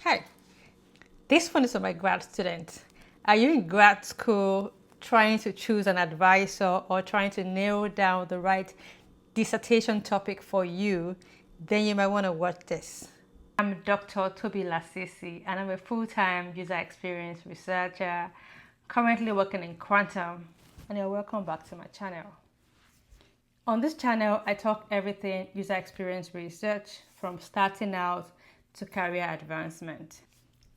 Hi, this one is for my grad students. Are you in grad school trying to choose an advisor or trying to narrow down the right dissertation topic for you? Then you might want to watch this. I'm Dr. Tobi Lasisi and I'm a full-time user experience researcher currently working in quantum, and you're welcome back to my channel. On this channel, I talk everything user experience research from starting out to career advancement.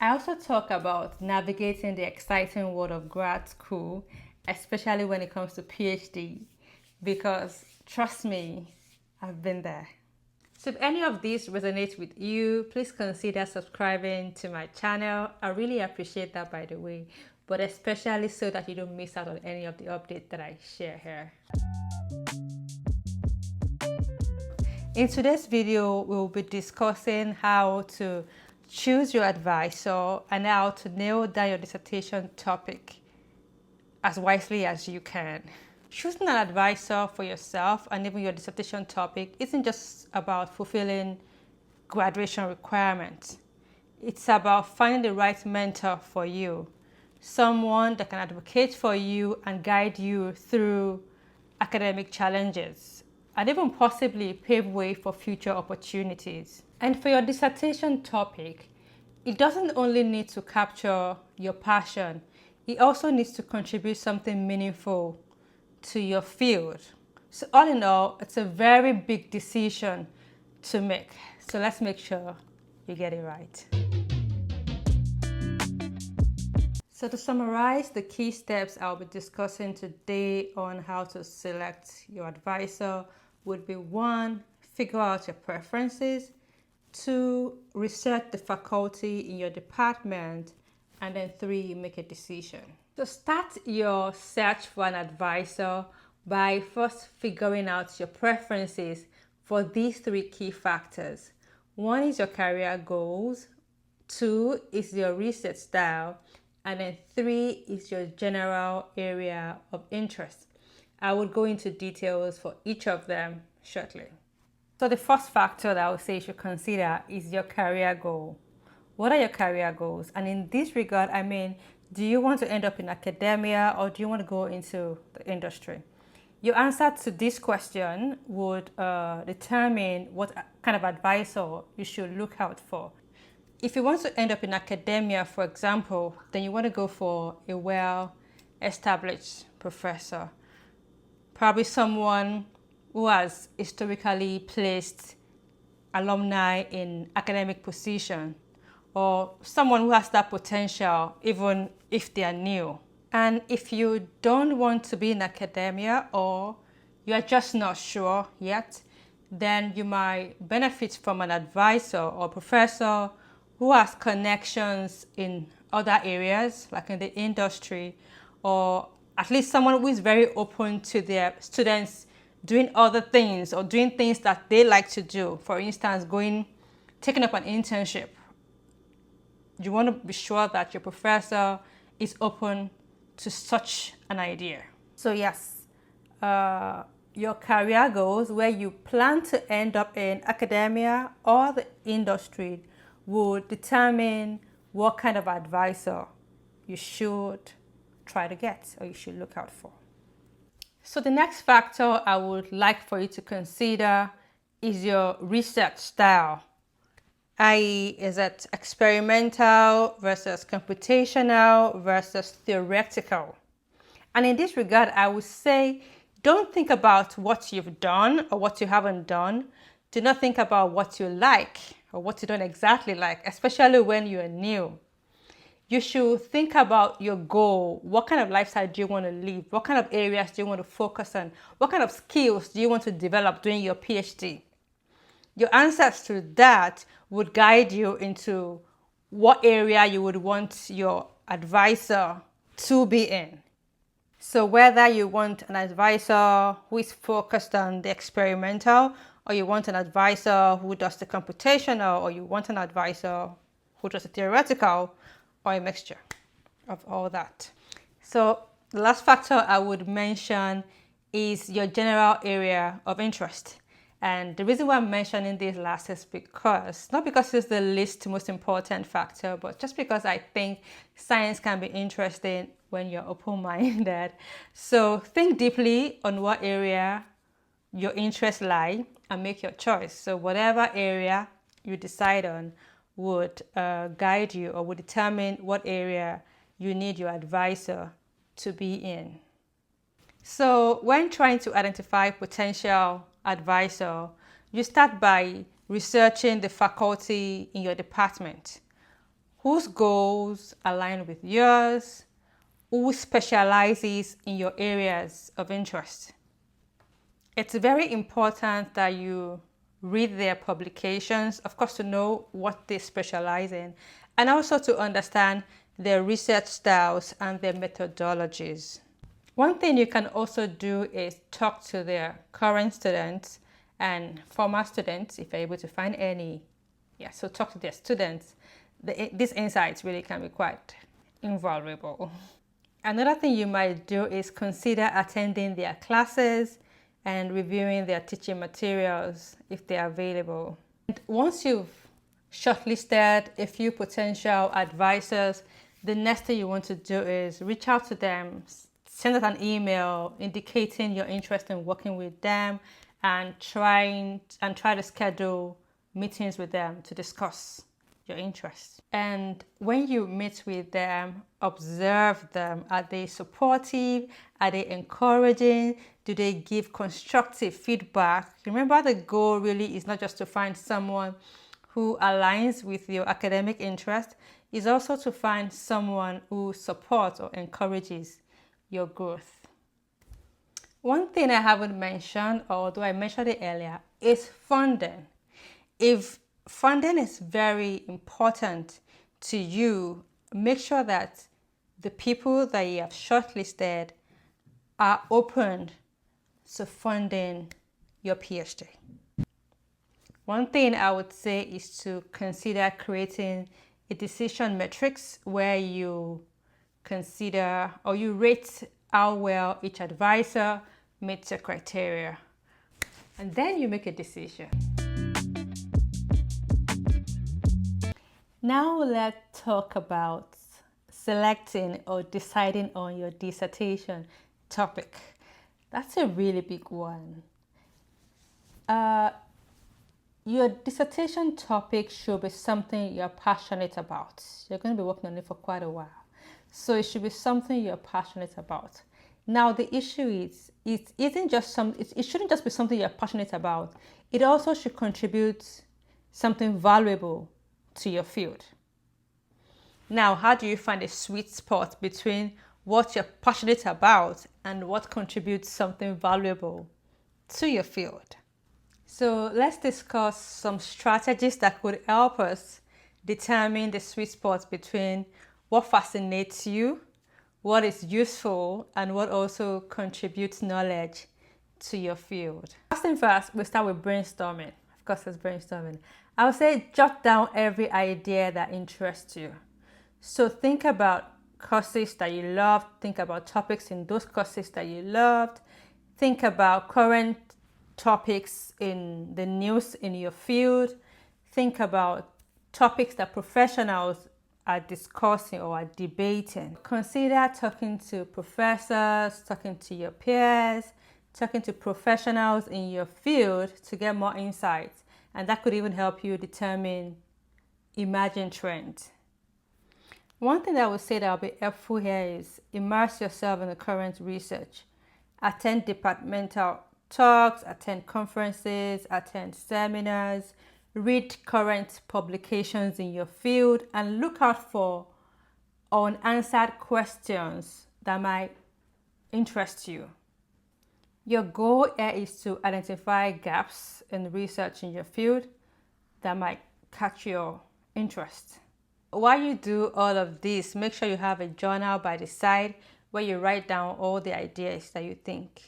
I also talk about navigating the exciting world of grad school, especially when it comes to PhD, because trust me, I've been there. So if any of these resonate with you, please consider subscribing to my channel. I really appreciate that, by the way, but especially so that you don't miss out on any of the updates that I share here. In today's video, we'll be discussing how to choose your advisor and how to nail down your dissertation topic as wisely as you can. Choosing an advisor for yourself and even your dissertation topic isn't just about fulfilling graduation requirements. It's about finding the right mentor for you, someone that can advocate for you and guide you through academic challenges, and even possibly pave way for future opportunities. And for your dissertation topic, it doesn't only need to capture your passion, it also needs to contribute something meaningful to your field. So all in all, it's a very big decision to make. So let's make sure you get it right. So to summarize the key steps I'll be discussing today on how to select your advisor would be: 1, figure out your preferences; 2, research the faculty in your department; and then 3, make a decision. So start your search for an advisor by first figuring out your preferences for these 3 key factors. 1 is your career goals, 2 is your research style, and then 3 is your general area of interest. I will go into details for each of them shortly. So the first factor that I would say you should consider is your career goal. What are your career goals? And in this regard, I mean, do you want to end up in academia or do you want to go into the industry? Your answer to this question would determine what kind of advisor you should look out for. If you want to end up in academia, for example, then you want to go for a well-established professor. Probably someone who has historically placed alumni in academic position, or someone who has that potential even if they are new. And if you don't want to be in academia or you are just not sure yet, then you might benefit from an advisor or professor who has connections in other areas, like in the industry, or at least someone who is very open to their students doing other things or doing things that they like to do. For instance, taking up an internship. You want to be sure that your professor is open to such an idea. So yes, your career goals, where you plan to end up in academia or the industry, would determine what kind of advisor you should try to get or you should look out for. So the next factor I would like for you to consider is your research style. i.e., is it experimental versus computational versus theoretical? And in this regard, I would say, don't think about what you've done or what you haven't done. Do not think about what you like or what you don't exactly like, especially when you're new. You should think about your goal. What kind of lifestyle do you want to live? What kind of areas do you want to focus on? What kind of skills do you want to develop during your PhD? Your answers to that would guide you into what area you would want your advisor to be in. So whether you want an advisor who is focused on the experimental, or you want an advisor who does the computational, or you want an advisor who does the theoretical, or a mixture of all that. So the last factor I would mention is your general area of interest. And the reason why I'm mentioning this last is because, not because it's the least most important factor, but just because I think science can be interesting when you're open-minded. So think deeply on what area your interests lie and make your choice. So whatever area you decide on would guide you or would determine what area you need your advisor to be in. So when trying to identify potential advisor, you start by researching the faculty in your department, whose goals align with yours, who specializes in your areas of interest. It's very important that you read their publications, of course, to know what they specialize in, and also to understand their research styles and their methodologies. One thing you can also do is talk to their current students and former students if you're able to find any. Yeah, so talk to their students. These insights really can be quite invaluable. Another thing you might do is consider attending their classes and reviewing their teaching materials if they're available. And once you've shortlisted a few potential advisors, the next thing you want to do is reach out to them, send out an email indicating your interest in working with them and try to schedule meetings with them to discuss your interests. And when you meet with them, observe them. Are they supportive? Are they encouraging? Do they give constructive feedback? Remember, the goal really is not just to find someone who aligns with your academic interest, it's also to find someone who supports or encourages your growth. One thing I haven't mentioned, although I mentioned it earlier, is funding. If funding is very important to you, make sure that the people that you have shortlisted are open to funding your PhD. One thing I would say is to consider creating a decision matrix where you consider or you rate how well each advisor meets your criteria, and then you make a decision. Now let's talk about selecting or deciding on your dissertation topic. That's a really big one. Your dissertation topic should be something you're passionate about. You're going to be working on it for quite a while. So it should be something you're passionate about. Now the issue is, it shouldn't just be something you're passionate about. It also should contribute something valuable to your field. Now, how do you find a sweet spot between what you're passionate about and what contributes something valuable to your field? So let's discuss some strategies that could help us determine the sweet spot between what fascinates you, what is useful, and what also contributes knowledge to your field. First thing first, we start with brainstorming. Of course, it's brainstorming. I would say jot down every idea that interests you. So think about courses that you loved, think about topics in those courses that you loved, think about current topics in the news in your field, think about topics that professionals are discussing or are debating. Consider talking to professors, talking to your peers, talking to professionals in your field to get more insights, and that could even help you determine emerging trends. One thing that I would say that will be helpful here is immerse yourself in the current research. Attend departmental talks, attend conferences, attend seminars, read current publications in your field, and look out for unanswered questions that might interest you. Your goal here is to identify gaps in research in your field that might catch your interest. While you do all of this, make sure you have a journal by the side where you write down all the ideas that you think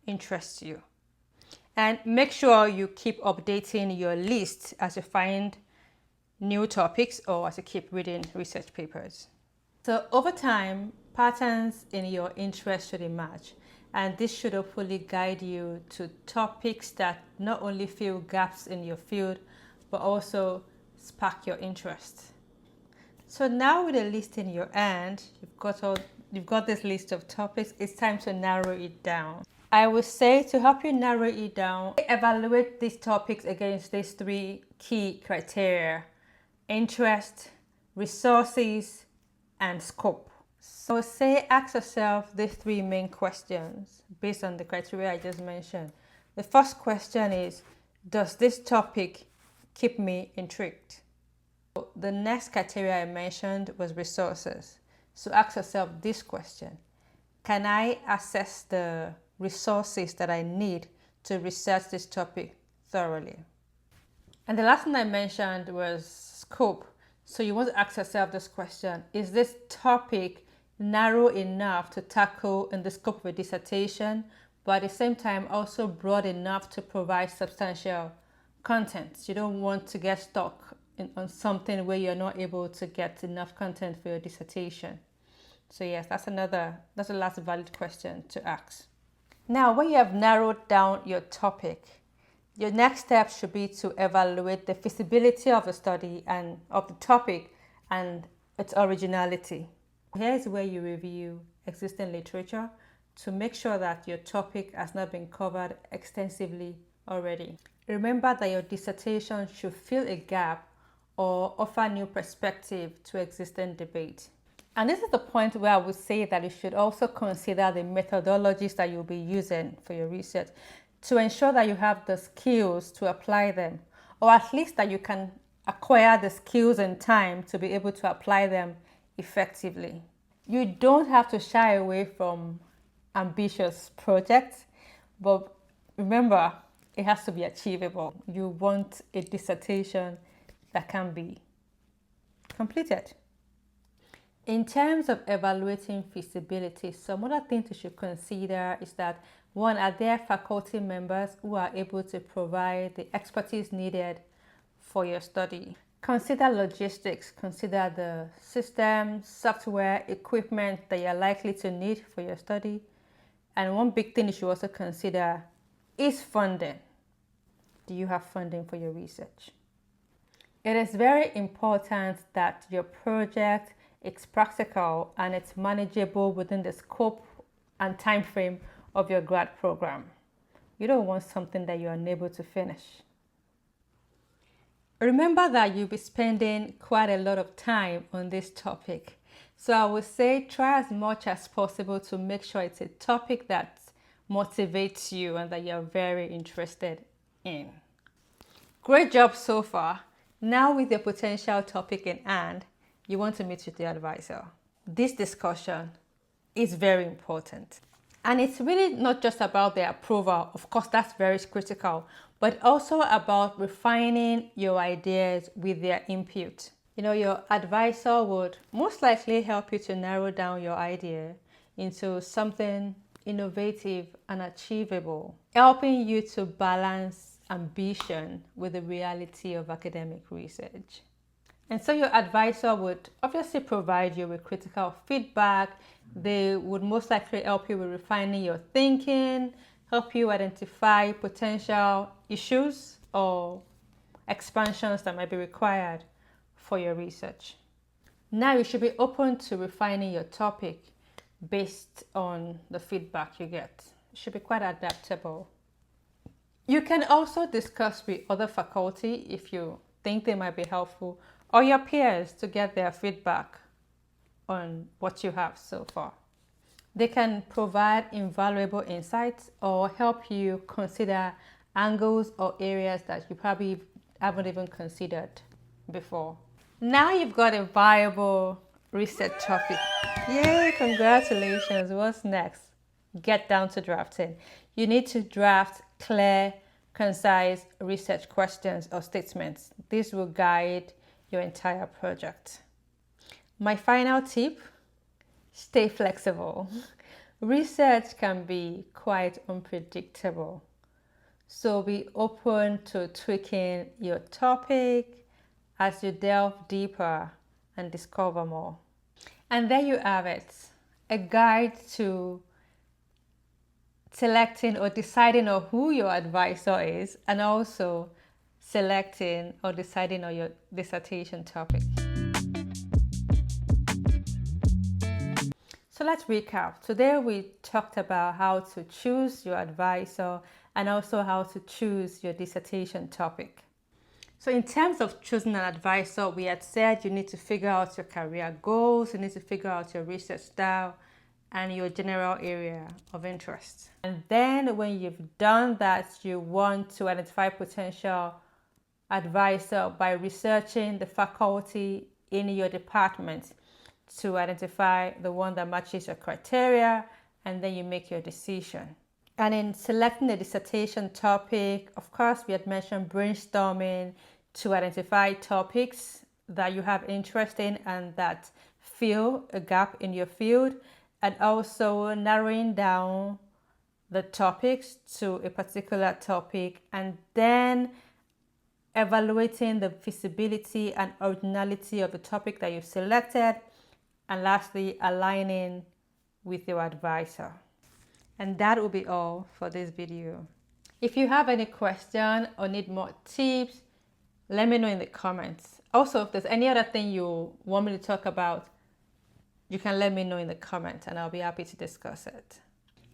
interest you. And make sure you keep updating your list as you find new topics or as you keep reading research papers. So over time, patterns in your interest should emerge. And this should hopefully guide you to topics that not only fill gaps in your field, but also spark your interest. So now with a list in your hand, you've got this list of topics, it's time to narrow it down. I would say to help you narrow it down, evaluate these topics against these three key criteria: interest, resources, and scope. So ask yourself these three main questions based on the criteria I just mentioned. The first question is, does this topic keep me intrigued? The next criteria I mentioned was resources. So ask yourself this question: can I access the resources that I need to research this topic thoroughly? And the last thing I mentioned was scope. So you want to ask yourself this question: is this topic narrow enough to tackle in the scope of a dissertation, but at the same time also broad enough to provide substantial content? You don't want to get stuck on something where you're not able to get enough content for your dissertation. So yes, that's the last valid question to ask. Now, when you have narrowed down your topic, your next step should be to evaluate the feasibility of the study and of the topic and its originality. Here's where you review existing literature to make sure that your topic has not been covered extensively already. Remember that your dissertation should fill a gap or offer new perspective to existing debate. And this is the point where I would say that you should also consider the methodologies that you'll be using for your research to ensure that you have the skills to apply them, or at least that you can acquire the skills and time to be able to apply them effectively. You don't have to shy away from ambitious projects, but remember, it has to be achievable. You want a dissertation that can be completed. In terms of evaluating feasibility, some other things you should consider is that, one, are there faculty members who are able to provide the expertise needed for your study? Consider logistics, consider the systems, software, equipment that you're likely to need for your study. And one big thing you should also consider is funding. Do you have funding for your research? It is very important that your project is practical and it's manageable within the scope and time frame of your grad program. You don't want something that you're unable to finish. Remember that you'll be spending quite a lot of time on this topic. So I would say try as much as possible to make sure it's a topic that motivates you and that you're very interested in. Great job so far. Now with your potential topic in hand, you want to meet with the advisor. This discussion is very important. And it's really not just about their approval. Of course, that's very critical, but also about refining your ideas with their input. Your advisor would most likely help you to narrow down your idea into something innovative and achievable, helping you to balance ambition with the reality of academic research. And so your advisor would obviously provide you with critical feedback. They would most likely help you with refining your thinking, help you identify potential issues or expansions that might be required for your research. Now you should be open to refining your topic based on the feedback you get. You should be quite adaptable. You can also discuss with other faculty if you think they might be helpful, or your peers to get their feedback on what you have so far. They can provide invaluable insights or help you consider angles or areas that you probably haven't even considered before. Now you've got a viable research topic. Yay, congratulations. What's next? Get down to drafting. You need to draft clear, concise research questions or statements. This will guide your entire project. My final tip: stay flexible. Research can be quite unpredictable, so be open to tweaking your topic as you delve deeper and discover more. And there you have it, a guide to selecting or deciding on who your advisor is, and also selecting or deciding on your dissertation topic. So let's recap. Today we talked about how to choose your advisor and also how to choose your dissertation topic. So in terms of choosing an advisor, we had said you need to figure out your career goals, you need to figure out your research style and your general area of interest. And then when you've done that, you want to identify potential advisor by researching the faculty in your department to identify the one that matches your criteria, and then you make your decision. And in selecting the dissertation topic, of course, we had mentioned brainstorming to identify topics that you have interest in and that fill a gap in your field, and also narrowing down the topics to a particular topic, and then evaluating the feasibility and originality of the topic that you've selected, and lastly, aligning with your advisor. And that will be all for this video. If you have any question or need more tips, let me know in the comments. Also, if there's any other thing you want me to talk about, you can let me know in the comments and I'll be happy to discuss it.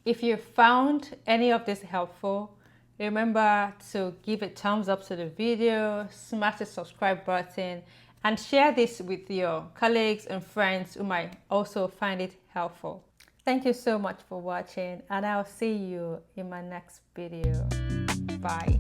If you found any of this helpful, remember to give a thumbs up to the video, smash the subscribe button, and share this with your colleagues and friends who might also find it helpful. Thank you so much for watching, and I'll see you in my next video. Bye.